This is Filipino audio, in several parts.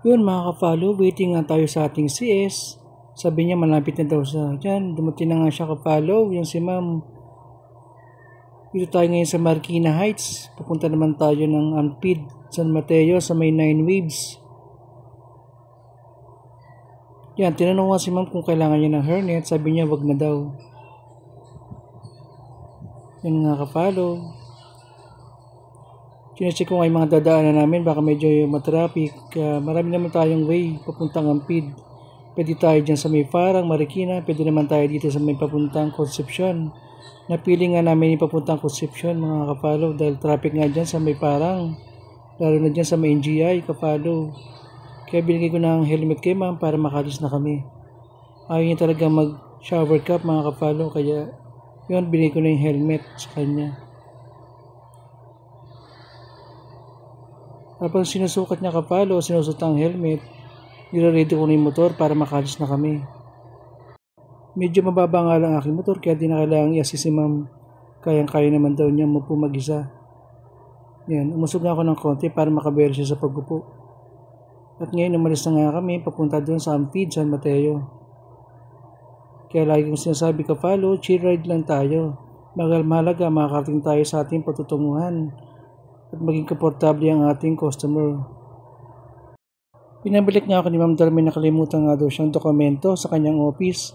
Yun mga ka-follow, waiting nga tayo sa ating CS. Sabi niya malapit na daw siya. Diyan, dumating na nga siya ka-follow. Yung si ma'am. Dito tayo ngayon sa Marikina Heights. Pupunta naman tayo ng Ampid, San Mateo sa may 9 Waves. Yan, tinanong nga si ma'am kung kailangan niya ng hairnet. Sabi niya wag na daw. Yan nga ka-follow. Sinecheck ko nga yung mga dadaanan namin, baka medyo matraffic. Marami naman tayong way papuntang Ampid. Pwede tayo dyan sa may Farang, Marikina. Pwede naman tayo dito sa may papuntang Concepcion. Napili nga namin yung papuntang Concepcion mga kapalo dahil traffic nga dyan sa may Farang. Lalo na dyan sa may NGI kapalo. Kaya binigay ko ng helmet kay ma'am para makalis na kami. Ayaw niya talaga mag-shower cap mga kapalo. Kaya yun, binigay ko na yung helmet sa kanya. Tapos sinusukat niya kapalo, sinusot ang helmet, nire-ready ko na yung motor para makalis na kami. Medyo mababa nga lang aking motor kaya di na kailangang i-assist si ma'am. Kayang-kaya naman daw niya mupo mag-isa. Yan, umusog nga ako ng konti para makabero siya sa pagpupo. At ngayon umalis na nga kami papunta doon sa Ampid, San Mateo. Kaya lagi kong sinasabi kapalo, chill ride lang tayo. Mahalaga makakarating tayo sa ating patutunguhan at maging komportable ang ating customer. Pinabalik nga ako ni Ma'am dahil may nakalimutan nga daw siyang dokumento sa kanyang office.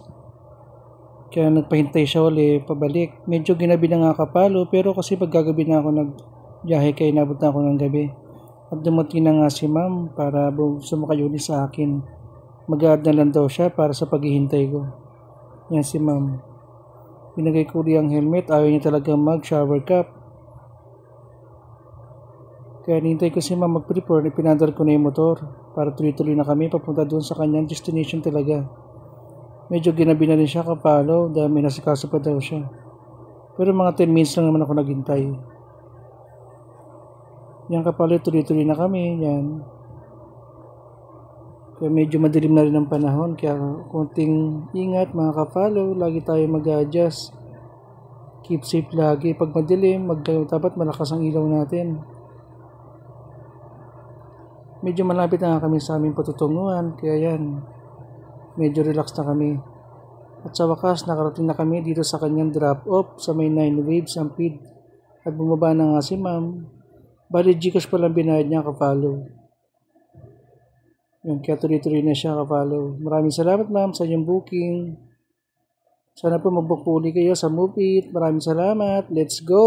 Kaya nagpahintay siya ulit pabalik. Medyo ginabi na nga kapalo pero kasi paggagabi na ako nagbiyahe kaya inabot na ako ng gabi. At dumating na nga si Ma'am para sumakay ulit sa akin. Mag-add na lang daw siya para sa paghihintay ko. Yan si Ma'am. Binagay ko ulit ang helmet, ayaw niya talaga mag-shower cap. Kaya nintay ko si ma'am mag-prepare, pinadal ko na yung motor para tuloy-tuloy na kami papunta doon sa kanyang destination talaga. Medyo ginabi na rin siya kapalo dahil may nasikaso pa daw siya. Pero mga 10 minutes lang naman ako naghintay. Yan kapalo, tuloy-tuloy na kami. Yan. Kaya medyo madilim na rin ang panahon. Kaya konting ingat mga kapalo, lagi tayo mag-adjust. Keep safe lagi. Pag madilim, dapat malakas ang ilaw natin. Medyo malapit na kami sa aming patutunguhan, kaya yan, medyo relax na kami. At sa wakas, nakarating na kami dito sa kanyang drop-off sa may 9 Waves Ampid. At bumaba na nga si ma'am. Bali, Gcash palang binayad niya kapalo. Yan, kaya tuloy-tuloy na siya kapalo. Maraming salamat ma'am sa inyong booking. Sana po mag-book po ulit kayo sa Move It. Maraming salamat. Let's go!